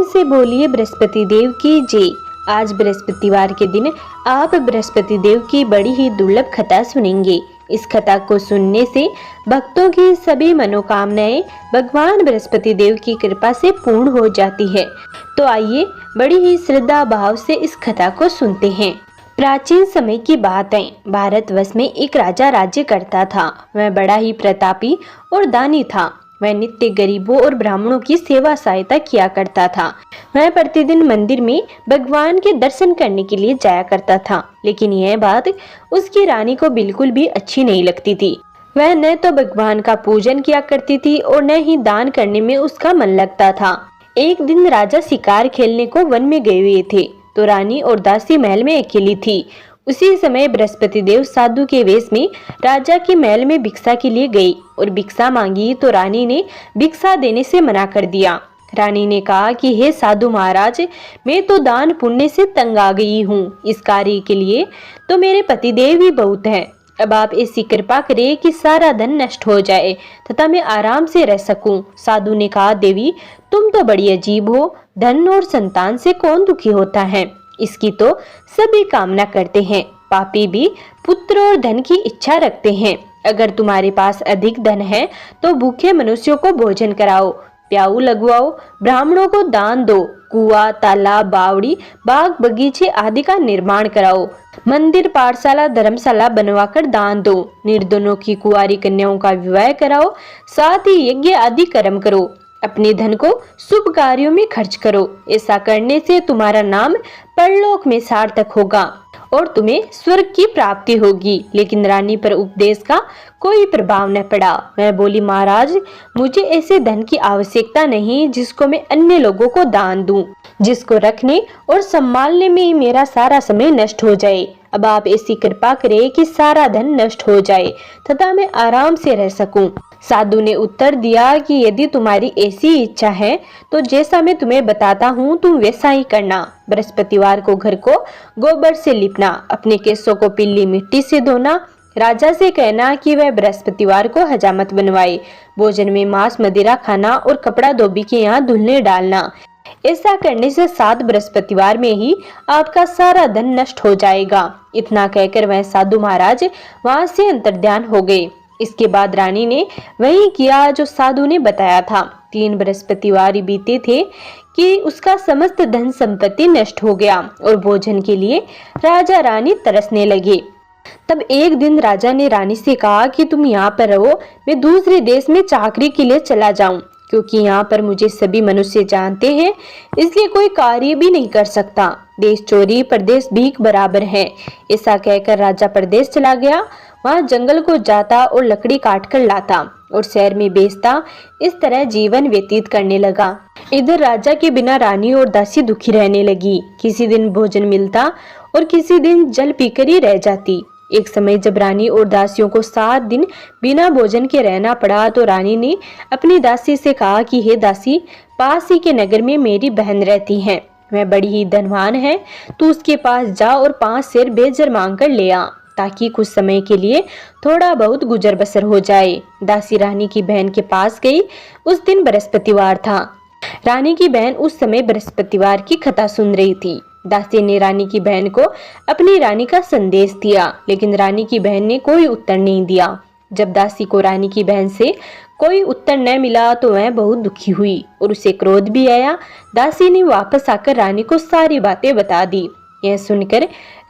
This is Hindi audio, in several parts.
से बोलिए बृहस्पति देव की जय। आज बृहस्पतिवार के दिन आप बृहस्पति देव की बड़ी ही दुर्लभ कथा सुनेंगे। इस कथा को सुनने से भक्तों की सभी मनोकामनाएं भगवान बृहस्पति देव की कृपा से पूर्ण हो जाती है। तो आइए बड़ी ही श्रद्धा भाव से इस कथा को सुनते हैं। प्राचीन समय की बात है। भारतवर्ष में एक राजा राज्य करता था। वह बड़ा ही प्रतापी और दानी था। वह नित्य गरीबों और ब्राह्मणों की सेवा सहायता किया करता था। वह प्रतिदिन मंदिर में भगवान के दर्शन करने के लिए जाया करता था, लेकिन यह बात उसकी रानी को बिल्कुल भी अच्छी नहीं लगती थी। वह न तो भगवान का पूजन किया करती थी और न ही दान करने में उसका मन लगता था। एक दिन राजा शिकार खेलने को वन में गए हुए थे, तो रानी और दासी महल में अकेली थी। उसी समय बृहस्पति देव साधु के वेश में राजा के महल में भिक्षा के लिए गई और भिक्षा मांगी, तो रानी ने भिक्षा देने से मना कर दिया। रानी ने कहा कि हे साधु महाराज, मैं तो दान पुण्य से तंग आ गई हूँ। इस कार्य के लिए तो मेरे पतिदेव ही बहुत हैं। अब आप ऐसी कृपा करें कि सारा धन नष्ट हो जाए तथा मैं आराम से रह सकूं। साधु ने कहा, देवी तुम तो बड़ी अजीब हो। धन और संतान से कौन दुखी होता है, इसकी तो सभी कामना करते हैं। पापी भी पुत्र और धन की इच्छा रखते हैं। अगर तुम्हारे पास अधिक धन है तो भूखे मनुष्यों को भोजन कराओ, प्याऊ लगवाओ, ब्राह्मणों को दान दो, कुआं, तालाब, बावड़ी, बाग, बगीचे आदि का निर्माण कराओ, मंदिर, पाठशाला, धर्मशाला बनवाकर दान दो, निर्धनों की कुंवारी कन्याओं का विवाह कराओ, साथ ही यज्ञ आदि कर्म करो। अपने धन को शुभ कार्यों में खर्च करो। ऐसा करने से तुम्हारा नाम परलोक में सार्थक होगा और तुम्हें स्वर्ग की प्राप्ति होगी। लेकिन रानी पर उपदेश का कोई प्रभाव न पड़ा। वह बोली, महाराज मुझे ऐसे धन की आवश्यकता नहीं जिसको मैं अन्य लोगों को दान दूं, जिसको रखने और संभालने में मेरा सारा समय नष्ट हो जाए। अब आप ऐसी कृपा करें कि सारा धन नष्ट हो जाए तथा मैं आराम से रह सकूं। साधु ने उत्तर दिया कि यदि तुम्हारी ऐसी इच्छा है तो जैसा मैं तुम्हें बताता हूँ तुम वैसा ही करना। बृहस्पतिवार को घर को गोबर से लिपना, अपने केसों को पीली मिट्टी से धोना, राजा से कहना कि वह बृहस्पतिवार को हजामत बनवाए, भोजन में मांस मदिरा खाना और कपड़ा धोबी के यहाँ धुलने डालना। ऐसा करने से 7 बृहस्पतिवार में ही आपका सारा धन नष्ट हो जाएगा। इतना कहकर वह साधु महाराज वहां से अंतर्ध्यान हो गए। इसके बाद रानी ने वही किया जो साधु ने बताया था। 3 बृहस्पतिवार बीते थे कि उसका समस्त धन संपत्ति नष्ट हो गया और भोजन के लिए राजा रानी तरसने लगे। तब एक दिन राजा ने रानी से कहा कि तुम यहाँ पर रहो, मैं दूसरे देश में चाकरी के लिए चला जाऊं, क्योंकि यहाँ पर मुझे सभी मनुष्य जानते हैं, इसलिए कोई कार्य भी नहीं कर सकता। देश चोरी परदेश भीख बराबर है। ऐसा कहकर राजा परदेश चला गया। वहाँ जंगल को जाता और लकड़ी काट कर लाता और शहर में बेचता। इस तरह जीवन व्यतीत करने लगा। इधर राजा के बिना रानी और दासी दुखी रहने लगी। किसी दिन भोजन मिलता और किसी दिन जल पीकर ही रह जाती। एक समय जब रानी और दासियों को 7 दिन बिना भोजन के रहना पड़ा, तो रानी ने अपनी दासी से कहा कि हे दासी, पास ही के नगर में मेरी बहन रहती है, वह बड़ी ही धनवान है, तू उसके पास जा और 5 सेर बेजर मांग कर ले आ, ताकि कुछ समय के लिए थोड़ा बहुत गुजर बसर हो जाए। दासी रानी की बहन के पास गई। उस दिन बृहस्पतिवार था। रानी की बहन उस समय बृहस्पतिवार की कथा सुन रही थी। दासी ने रानी की बहन को अपनी रानी का संदेश दिया, लेकिन रानी की बहन ने कोई उत्तर नहीं दिया। जब दासी को रानी की बहन से कोई उत्तर न मिला तो वह बहुत दुखी हुई और उसे क्रोध भी आया। दासी ने वापस आकर रानी को सारी बातें बता दी। यह सुनकर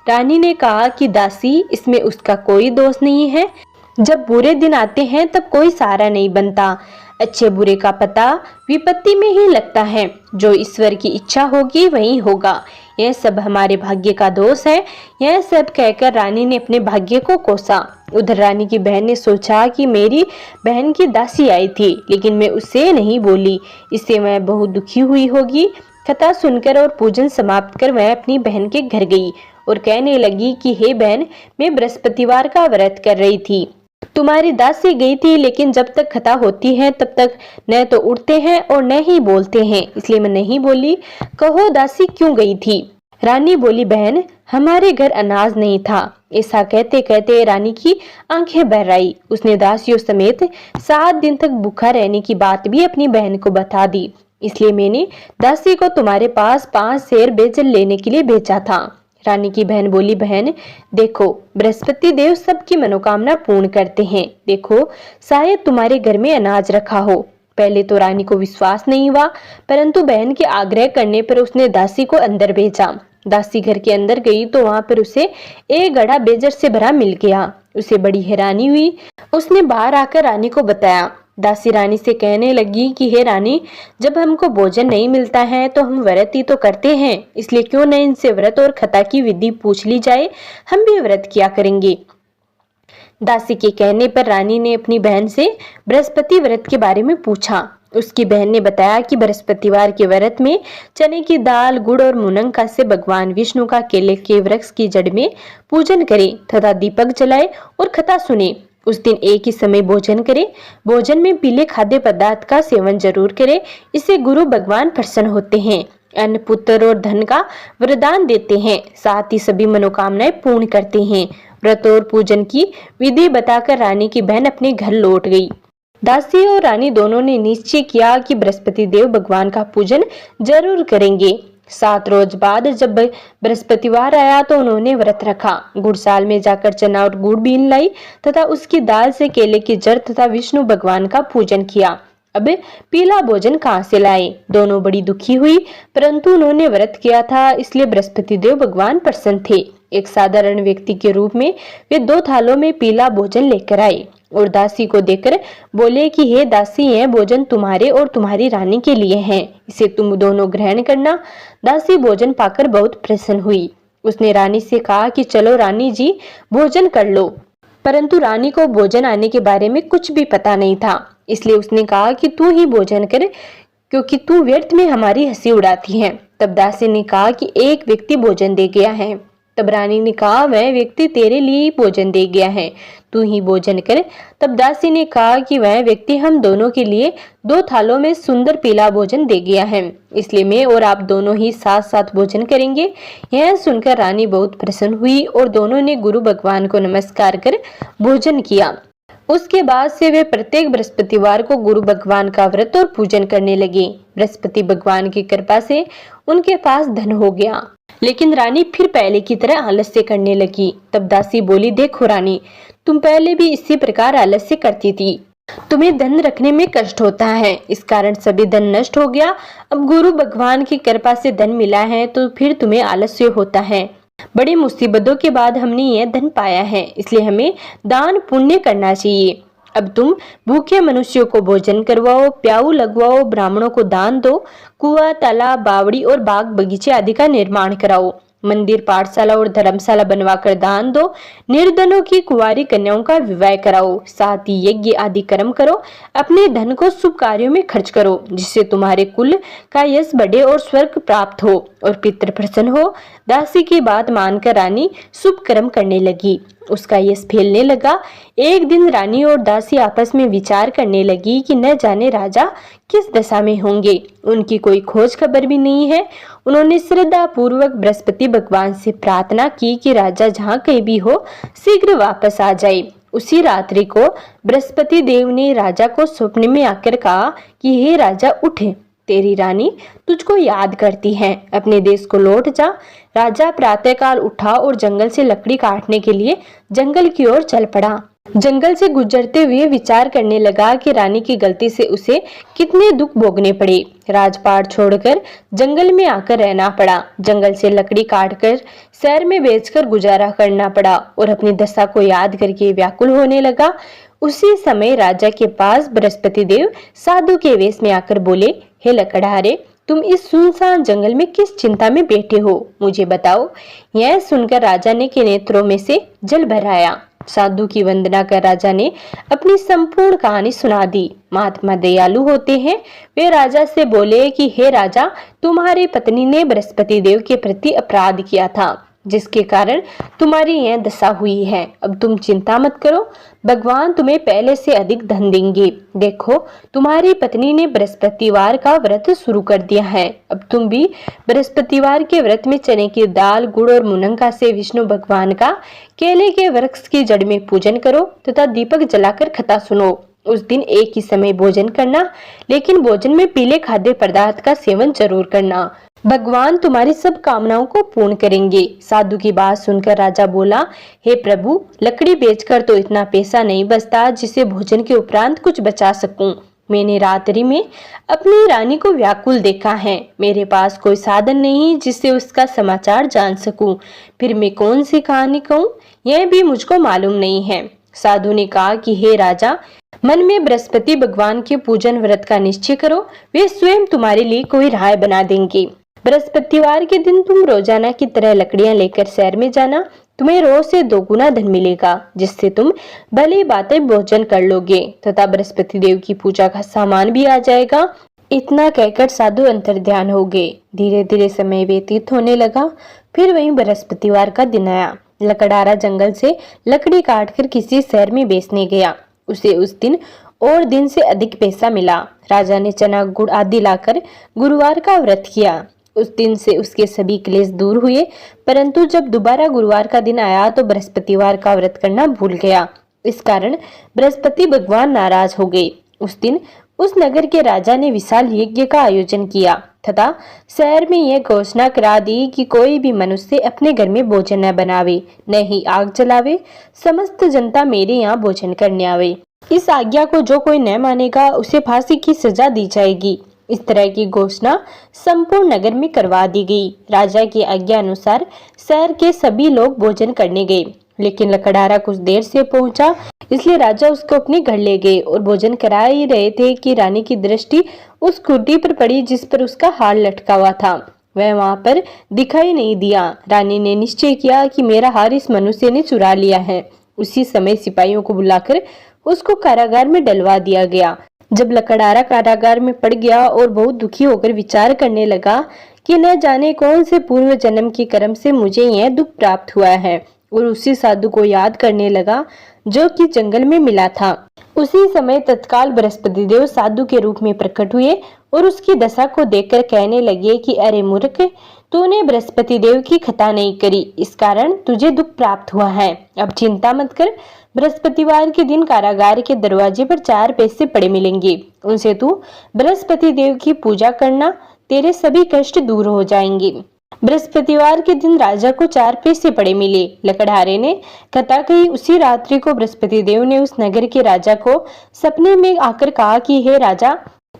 रानी ने कहा कि दासी, इसमें उसका कोई दोष नहीं है। जब बुरे दिन आते हैं तब कोई सहारा नहीं बनता। अच्छे बुरे का पता विपत्ति में ही लगता है। जो ईश्वर की इच्छा होगी वही होगा। यह सब हमारे भाग्य का दोष है। यह सब कहकर रानी ने अपने भाग्य को कोसा। उधर रानी की बहन ने सोचा कि मेरी बहन की दासी आई थी, लेकिन मैं उससे नहीं बोली, इससे मैं बहुत दुखी हुई होगी। कथा सुनकर और पूजन समाप्त कर वह अपनी बहन के घर गई और कहने लगी कि हे बहन, मैं बृहस्पतिवार का व्रत कर रही थी। तुम्हारी दासी गई थी, लेकिन जब तक कथा होती है तब तक न तो उठते हैं और न ही बोलते हैं, इसलिए मैं नहीं बोली। कहो दासी क्यों गई थी? रानी बोली, बहन हमारे घर अनाज नहीं था। ऐसा कहते कहते रानी की आंखें भर आई। उसने दासियों समेत 7 दिन तक भूखा रहने की बात भी अपनी बहन को बता दी। इसलिए मैंने दासी को तुम्हारे पास 5 सेर बेचन लेने के लिए भेजा था। रानी की बहन बोली, बहन देखो, बृहस्पति देव सबकी मनोकामना पूर्ण करते हैं। देखो, शायद तुम्हारे घर में अनाज रखा हो। पहले तो रानी को विश्वास नहीं हुआ, परंतु बहन के आग्रह करने पर उसने दासी को अंदर भेजा। दासी घर के अंदर गई तो वहां पर उसे एक गड़ा बेजर से भरा मिल गया। उसे बड़ी हैरानी हुई। उसने बाहर आकर रानी को बताया। दासी रानी से कहने लगी कि हे रानी, जब हमको भोजन नहीं मिलता है तो हम व्रत ही तो करते हैं, इसलिए क्यों न इनसे व्रत और खता की विधि पूछ ली जाए, हम भी व्रत किया करेंगे। दासी के कहने पर रानी ने अपनी बहन से बृहस्पति व्रत के बारे में पूछा। उसकी बहन ने बताया कि बृहस्पतिवार के व्रत में चने की दाल, गुड़ और मुनंका से भगवान विष्णु का केले के वृक्ष की जड़ में पूजन करे तथा दीपक जलाए और कथा सुने। उस दिन एक ही समय भोजन करे। भोजन में पीले खाद्य पदार्थ का सेवन जरूर करे, इससे गुरु भगवान प्रसन्न होते हैं, अन्न, पुत्र और धन का वरदान देते हैं, साथ ही सभी मनोकामनाएं पूर्ण करते हैं। व्रत और पूजन की विधि बताकर रानी की बहन अपने घर लौट गई। दासी और रानी दोनों ने निश्चय किया कि बृहस्पति देव भगवान का पूजन जरूर करेंगे। 7 रोज बाद जब बृहस्पतिवार आया तो उन्होंने व्रत रखा। गुड़साल में जाकर चना और गुड़ बीन लाई तथा उसकी दाल से केले की जड़ तथा विष्णु भगवान का पूजन किया। अब पीला भोजन कहाँ से लाए? दोनों बड़ी दुखी हुई, परंतु उन्होंने व्रत किया था, इसलिए बृहस्पति देव भगवान प्रसन्न थे। एक साधारण व्यक्ति के रूप में वे 2 थालों में पीला भोजन लेकर आए और दासी को देकर बोले कि हे दासी, यह भोजन तुम्हारे और तुम्हारी रानी के लिए है, इसे तुम दोनों ग्रहण करना। दासी भोजन पाकर बहुत प्रसन्न हुई। उसने रानी से कहा कि चलो रानी जी, भोजन कर लो। परंतु रानी को भोजन आने के बारे में कुछ भी पता नहीं था, इसलिए उसने कहा कि तू ही भोजन कर, क्योंकि तू व्यर्थ में हमारी हंसी उड़ाती है। तब दासी ने कहा कि एक व्यक्ति भोजन दे गया है। तब रानी ने कहा, वह व्यक्ति तेरे लिए ही भोजन दे गया है, तू ही भोजन कर। तब दासी ने कहा कि वह व्यक्ति हम दोनों के लिए 2 थालों में सुंदर पीला भोजन दे गया है, इसलिए मैं और आप दोनों ही साथ साथ भोजन करेंगे। यह सुनकर रानी बहुत प्रसन्न हुई और दोनों ने गुरु भगवान को नमस्कार कर भोजन किया। उसके बाद से वे प्रत्येक बृहस्पतिवार को गुरु भगवान का व्रत और पूजन करने लगे। बृहस्पति भगवान की कृपा से उनके पास धन हो गया, लेकिन रानी फिर पहले की तरह आलस्य करने लगी। तब दासी बोली, देखो रानी, तुम पहले भी इसी प्रकार आलस्य करती थी। तुम्हें धन रखने में कष्ट होता है, इस कारण सभी धन नष्ट हो गया। अब गुरु भगवान की कृपा से धन मिला है तो फिर तुम्हें आलस्य होता है। बड़ी मुसीबतों के बाद हमने यह धन पाया है, इसलिए हमें दान पुण्य करना चाहिए। अब तुम भूखे मनुष्यों को भोजन करवाओ, प्याऊ लगवाओ, ब्राह्मणों को दान दो, कुआं, तालाब, बावड़ी और बाग बगीचे आदि का निर्माण कराओ, मंदिर, पाठशाला और धर्मशाला बनवाकर दान दो, निर्धनों की कुंवारी कन्याओं का विवाह कराओ, साथ ही यज्ञ आदि कर्म करो। अपने धन को शुभ कार्यों में खर्च करो, जिससे तुम्हारे कुल का यश बढ़े और स्वर्ग प्राप्त हो और पितृ प्रसन्न हो। दासी की बात मानकर रानी शुभ कर्म करने लगी। उसका यश फैलने लगा। एक दिन रानी और दासी आपस में विचार करने लगी कि न जाने राजा किस दशा में होंगे, उनकी कोई खोज खबर भी नहीं है। उन्होंने श्रद्धा पूर्वक बृहस्पति भगवान से प्रार्थना की कि राजा जहाँ कहीं भी हो शीघ्र वापस आ जाए। उसी रात्रि को बृहस्पति देव ने राजा को स्वप्न में आकर कहा कि हे राजा, उठ, तेरी रानी तुझको याद करती है, अपने देश को लौट जा। राजा प्रातःकाल उठा और जंगल से लकड़ी काटने के लिए जंगल की ओर चल पड़ा। जंगल से गुजरते हुए विचार करने लगा कि रानी की गलती से उसे कितने दुख भोगने पड़े। राजपाट छोड़कर जंगल में आकर रहना पड़ा, जंगल से लकड़ी काटकर शहर में बेचकर गुजारा करना पड़ा और अपनी दशा को याद करके व्याकुल होने लगा। उसी समय राजा के पास बृहस्पति देव साधु के वेश में आकर बोले, हे लकड़हारे, तुम इस सुनसान जंगल में किस चिंता में बैठे हो, मुझे बताओ। यह सुनकर राजा ने के नेत्रों में से जल भर आया। साधु की वंदना कर राजा ने अपनी संपूर्ण कहानी सुना दी। महात्मा दयालु होते हैं। वे राजा से बोले कि हे राजा, तुम्हारी पत्नी ने बृहस्पति देव के प्रति अपराध किया था, जिसके कारण तुम्हारी यह दशा हुई है। अब तुम चिंता मत करो, भगवान तुम्हें पहले से अधिक धन देंगे। देखो, तुम्हारी पत्नी ने बृहस्पतिवार का व्रत शुरू कर दिया है। अब तुम भी बृहस्पतिवार के व्रत में चने की दाल, गुड़ और मुनंका से विष्णु भगवान का केले के वृक्ष की जड़ में पूजन करो तथा दीपक जलाकर कथा सुनो उस दिन एक ही समय भोजन करना, लेकिन भोजन में पीले खाद्य पदार्थ का सेवन जरूर करना। भगवान तुम्हारी सब कामनाओं को पूर्ण करेंगे। साधु की बात सुनकर राजा बोला, हे प्रभु, लकड़ी बेचकर तो इतना पैसा नहीं बचता जिसे भोजन के उपरांत कुछ बचा सकूं। मैंने रात्रि में अपनी रानी को व्याकुल देखा है। मेरे पास कोई साधन नहीं जिससे उसका समाचार जान सकूं। फिर मैं कौन सी कहानी कहूं, यह भी मुझको मालूम नहीं है। साधु ने कहा कि हे राजा, मन में बृहस्पति भगवान के पूजन व्रत का निश्चय करो, वे स्वयं तुम्हारे लिए कोई राय बना देंगे। बृहस्पतिवार के दिन तुम रोजाना की तरह लकड़ियां लेकर शहर में जाना। तुम्हें रोज से 2 गुना धन मिलेगा, जिससे तुम भली बातें भोजन कर लोगे तथा बृहस्पति देव की पूजा का सामान भी आ जाएगा। इतना कहकर साधु अंतर्ध्यान हो गए। धीरे धीरे समय व्यतीत होने लगा। फिर वही बृहस्पतिवार का दिन आया। लकड़हारा जंगल से लकड़ी काटकर किसी शहर में बेचने गया। उसे उस दिन और दिन से अधिक पैसा मिला। राजा ने चना गुड़ आदि लाकर गुरुवार का व्रत किया। उस दिन से उसके सभी क्लेश दूर हुए, परंतु जब दोबारा गुरुवार का दिन आया तो बृहस्पतिवार का व्रत करना भूल गया। इस कारण बृहस्पति भगवान नाराज हो गए। उस दिन उस नगर के राजा ने विशाल यज्ञ का आयोजन किया तथा शहर में यह घोषणा करा दी कि कोई भी मनुष्य अपने घर में भोजन न बनावे, न ही आग जलावे। समस्त जनता मेरे यहाँ भोजन करने आवे। इस आज्ञा को जो कोई न मानेगा उसे फांसी की सजा दी जाएगी। इस तरह की घोषणा संपूर्ण नगर में करवा दी गई। राजा की आज्ञा अनुसार शहर के सभी लोग भोजन करने गए, लेकिन लकड़हारा कुछ देर से पहुंचा, इसलिए राजा उसको अपने घर ले गए और भोजन करा ही रहे थे कि रानी की दृष्टि उस खुर्दी पर पड़ी जिस पर उसका हार लटका हुआ था। वह वहां पर दिखाई नहीं दिया। रानी ने निश्चय किया कि मेरा हार इस मनुष्य ने चुरा लिया है। उसी समय सिपाहियों को बुलाकर उसको कारागार में डलवा दिया गया। जब लकड़हारा कारागार में पड़ गया और बहुत दुखी होकर विचार करने लगा कि न जाने कौन से पूर्व जन्म के कर्म से मुझे यह दुख प्राप्त हुआ है, और उसी साधु को याद करने लगा जो कि जंगल में मिला था। उसी समय तत्काल बृहस्पति देव साधु के रूप में प्रकट हुए और उसकी दशा को देखकर कहने लगे कि अरे मूर्ख, तूने बृहस्पति देव की खता नहीं करी, इस कारण तुझे दुख प्राप्त हुआ है। अब चिंता मत कर, बृहस्पतिवार के दिन कारागार के दरवाजे पर 4 पैसे पड़े मिलेंगे। उनसे तू बृहस्पति देव की पूजा करना, तेरे सभी कष्ट दूर हो जाएंगे। बृहस्पतिवार के दिन राजा को 4 पैसे पड़े मिले। लकड़हारे ने कथा कही। उसी रात्रि को बृहस्पति देव ने उस नगर के राजा को सपने में आकर कहा कि हे राजा,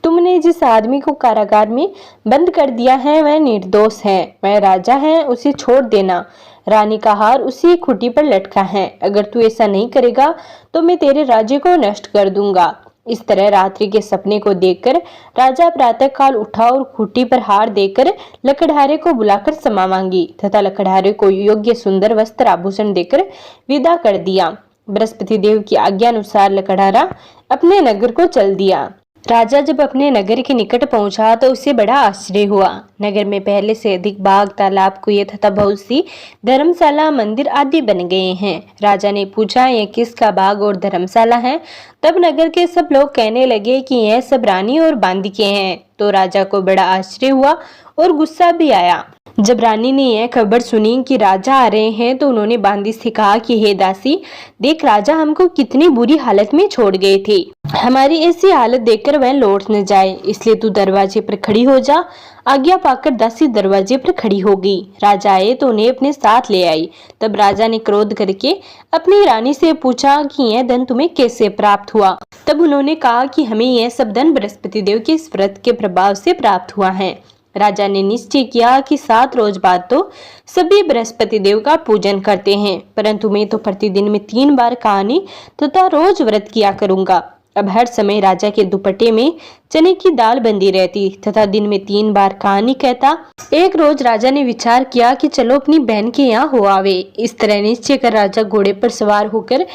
तुमने जिस आदमी को कारागार में बंद कर दिया है वह निर्दोष है, वह राजा है, उसे छोड़ देना। रानी का हार उसी खूंटी पर लटका है। अगर तू ऐसा नहीं करेगा तो मैं तेरे राज्य को नष्ट कर दूंगा। इस तरह रात्रि के सपने को देखकर राजा प्रातः काल उठा और खूंटी पर हार देकर लकड़हारे को बुलाकर क्षमा मांगी तथा लकड़हारे को योग्य सुंदर वस्त्र आभूषण देकर विदा कर दिया। बृहस्पति देव की आज्ञा अनुसार लकड़हारा अपने नगर को चल दिया। राजा जब अपने नगर के निकट पहुंचा तो उसे बड़ा आश्चर्य हुआ। नगर में पहले से अधिक बाग, तालाब, कुएं तथा बहुत सी धर्मशाला, मंदिर आदि बन गए हैं। राजा ने पूछा, यह किसका बाग और धर्मशाला है? तब नगर के सब लोग कहने लगे कि यह सब रानी और बांदी के हैं। तो राजा को बड़ा आश्चर्य हुआ और गुस्सा भी आया। जब रानी ने यह खबर सुनी कि राजा आ रहे हैं तो उन्होंने बांदी से कहा कि हे दासी, देख राजा हमको कितनी बुरी हालत में छोड़ गए थे। हमारी ऐसी हालत देखकर वह लौट न जाए, इसलिए तू दरवाजे पर खड़ी हो जा। आज्ञा पाकर दासी दरवाजे पर खड़ी हो गई। राजा आए तो उन्हें अपने साथ ले आई। तब राजा ने क्रोध करके अपनी रानी से पूछा कि यह धन तुम्हें कैसे प्राप्त हुआ? तब उन्होंने कहा कि हमें यह सब धन बृहस्पति देव के इस व्रत के प्रभाव से प्राप्त हुआ है। राजा ने निश्चय किया कि 7 रोज बाद तो सभी बृहस्पति देव का पूजन करते हैं, परंतु मैं तो प्रतिदिन में 3 बार कहानी तथा रोज व्रत किया करूंगा। अब हर समय राजा के दुपट्टे में चने की दाल बंधी रहती तथा दिन में 3 बार कहानी कहता। एक रोज राजा ने विचार किया कि चलो अपनी बहन के यहाँ हो आवे। इस तरह निश्चय कर राजा घोड़े पर सवार होकर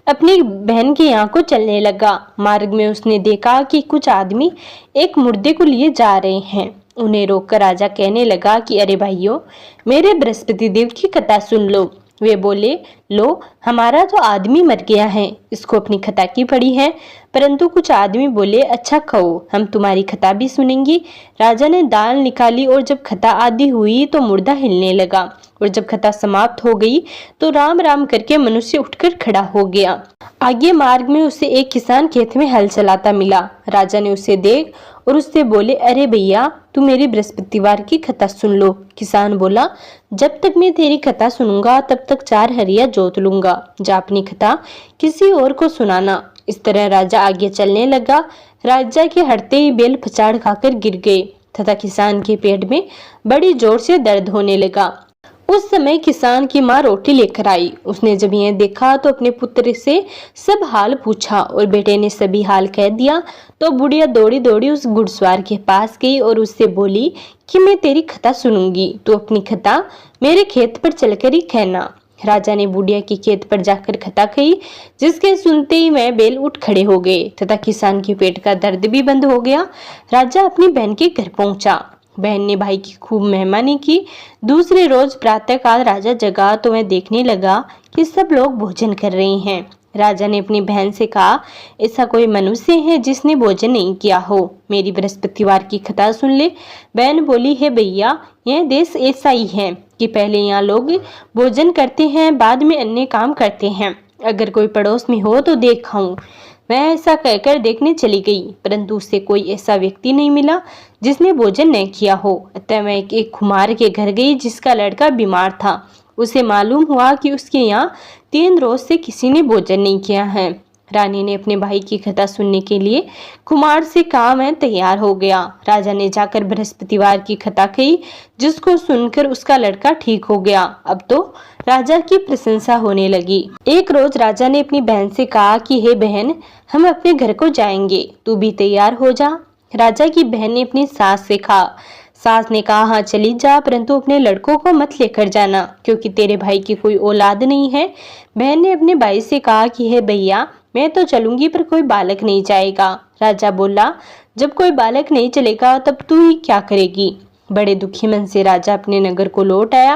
अपनी बहन के यहाँ को चलने लगा। मार्ग में उसने देखा कि कुछ आदमी एक मुर्दे को लिए जा रहे हैं। उन्हें रोककर राजा कहने लगा कि अरे भाइयों, मेरे बृहस्पति देव की कथा सुन लो। वे बोले, लो, हमारा तो आदमी मर गया है, इसको अपनी खता की पड़ी है। परंतु कुछ आदमी बोले, अच्छा कहो, हम तुम्हारी कथा भी सुनेंगे। राजा ने दाल निकाली और जब कथा आदि हुई तो मुर्दा हिलने लगा, और जब कथा समाप्त हो गई तो राम राम करके मनुष्य उठकर खड़ा हो गया। आगे मार्ग में उसे एक किसान खेत में हल चलाता मिला। राजा ने उसे देख और उससे बोले, अरे भैया, तू मेरी बृहस्पतिवार की कथा सुन लो। किसान बोला, जब तक मैं तेरी कथा सुनूंगा तब तक 4 हरिया जोत लूंगा, जा अपनी कथा किसी और को सुनाना। इस तरह राजा आगे चलने लगा। राजा के हटते ही बैल पछाड़ खाकर गिर गए तथा किसान के पेट में बड़ी जोर से दर्द होने लगा। उस समय किसान की माँ रोटी लेकर आई। उसने जब यह देखा तो अपने पुत्र से सब हाल पूछा और बेटे ने सभी हाल कह दिया। तो बुढ़िया दौड़ी दौड़ी उस घुड़सवार के पास गई और उससे बोली कि मैं तेरी कथा सुनूंगी, तू अपनी कथा मेरे खेत पर चलकर ही कहना। राजा ने बुढ़िया के खेत पर जाकर कथा कही, जिसके सुनते ही वह बैल उठ खड़े हो गए तथा किसान के पेट का दर्द भी बंद हो गया। राजा अपनी बहन के घर पहुंचा। बहन ने भाई की खूब मेहमानी की। दूसरे रोज प्रातःकाल राजा जगा तो वह देखने लगा कि सब लोग भोजन कर रहे हैं। राजा ने अपनी बहन से कहा, ऐसा कोई मनुष्य है जिसने भोजन नहीं किया हो, मेरी बृहस्पतिवार की कथा सुन ले। बहन बोली, है भैया, यह देश ऐसा ही है कि पहले यहाँ लोग भोजन करते हैं, बाद में अन्य काम करते हैं। अगर कोई पड़ोस में हो तो देखाऊं। वह ऐसा कहकर देखने चली गई, परंतु उसे कोई ऐसा व्यक्ति नहीं मिला जिसने भोजन न किया हो। अतः वह एक खुमार के घर गई जिसका लड़का बीमार था। उसे मालूम हुआ कि उसके यहाँ 3 रोज से किसी ने भोजन नहीं किया है। रानी ने अपने भाई की कथा सुनने के लिए कुमार से कहा, मैं तैयार हो गया। राजा ने जाकर बृहस्पतिवार की कथा कही, जिसको सुनकर उसका लड़का ठीक हो गया। अब तो राजा की प्रशंसा होने लगी। एक रोज राजा ने अपनी बहन से कहा कि हे बहन, हम अपने घर को जाएंगे, तू भी तैयार हो जा। राजा की बहन ने अपनी सास से कहा। सास ने कहा, हाँ चली जा, परंतु अपने लड़कों को मत लेकर जाना, क्योंकि तेरे भाई की कोई औलाद नहीं है। बहन ने अपने भाई से कहा कि हे भैया, मैं तो चलूंगी पर कोई बालक नहीं जाएगा। राजा बोला, जब कोई बालक नहीं चलेगा तब तू ही क्या करेगी। बड़े दुखी मन से राजा अपने नगर को लौट आया।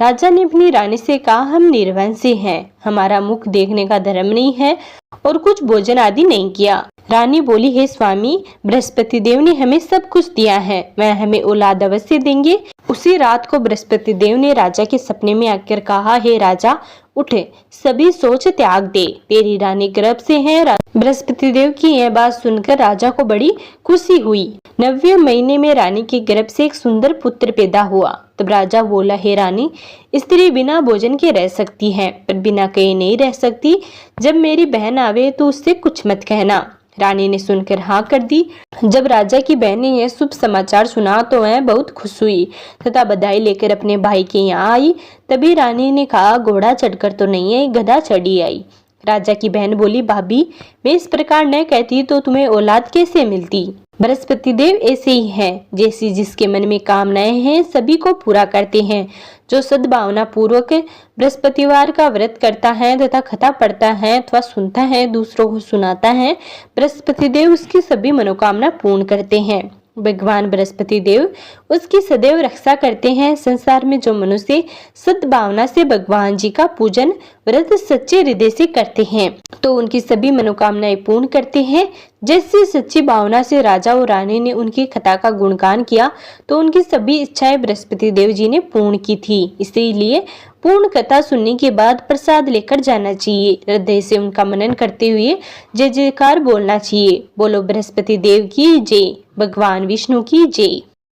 राजा ने अपनी रानी से कहा, हम निर्वंशी हैं, हमारा मुख देखने का धर्म नहीं है और कुछ भोजन आदि नहीं किया। रानी बोली, हे स्वामी, बृहस्पति देव ने हमें सब कुछ दिया है, वह हमें औलाद अवश्य देंगे। उसी रात को बृहस्पति देव ने राजा के सपने में आकर कहा, हे राजा, उठ, सभी सोच त्याग दे, तेरी रानी गर्भ से है। बृहस्पति देव की यह बात सुनकर राजा को बड़ी खुशी हुई। 9वें महीने में रानी के गर्भ से एक सुंदर पुत्र पैदा हुआ। तब राजा बोला, हे रानी, स्त्री बिना भोजन के रह सकती है, पर बिना कहे नहीं रह सकती। जब मेरी बहन आवे तो उससे कुछ मत कहना। रानी ने सुनकर हाँ कर दी। जब राजा की बहन ने यह शुभ समाचार सुना तो वह बहुत खुश हुई तथा बधाई लेकर अपने भाई के यहाँ आई। तभी रानी ने कहा, घोड़ा चढ़कर तो नहीं आई, गधा चढ़ी आई। राजा की बहन बोली, भाभी, मैं इस प्रकार न कहती तो तुम्हें औलाद कैसे मिलती। बृहस्पति देव ऐसे ही हैं, जैसी जिसके मन में कामनाएं हैं सभी को पूरा करते हैं। जो सद्भावना पूर्वक बृहस्पतिवार का व्रत करता है तथा कथा पढ़ता है अथवा सुनता है, दूसरों को सुनाता है, बृहस्पति देव उसकी सभी मनोकामना पूर्ण करते हैं। भगवान बृहस्पति देव उसकी सदैव रक्षा करते हैं। संसार में जो मनुष्य सद्भावना से भगवान जी का पूजन व्रत सच्चे हृदय से करते हैं तो उनकी सभी मनोकामनाएं पूर्ण करते हैं। जैसी सच्ची भावना से राजा और रानी ने उनकी कथा का गुणगान किया तो उनकी सभी इच्छाएं बृहस्पति देव जी ने पूर्ण की थी। इसीलिए पूर्ण कथा सुनने के बाद प्रसाद लेकर जाना चाहिए। हृदय से उनका मनन करते हुए जय जयकार बोलना चाहिए। बोलो बृहस्पति देव की जय, भगवान विष्णु की जय।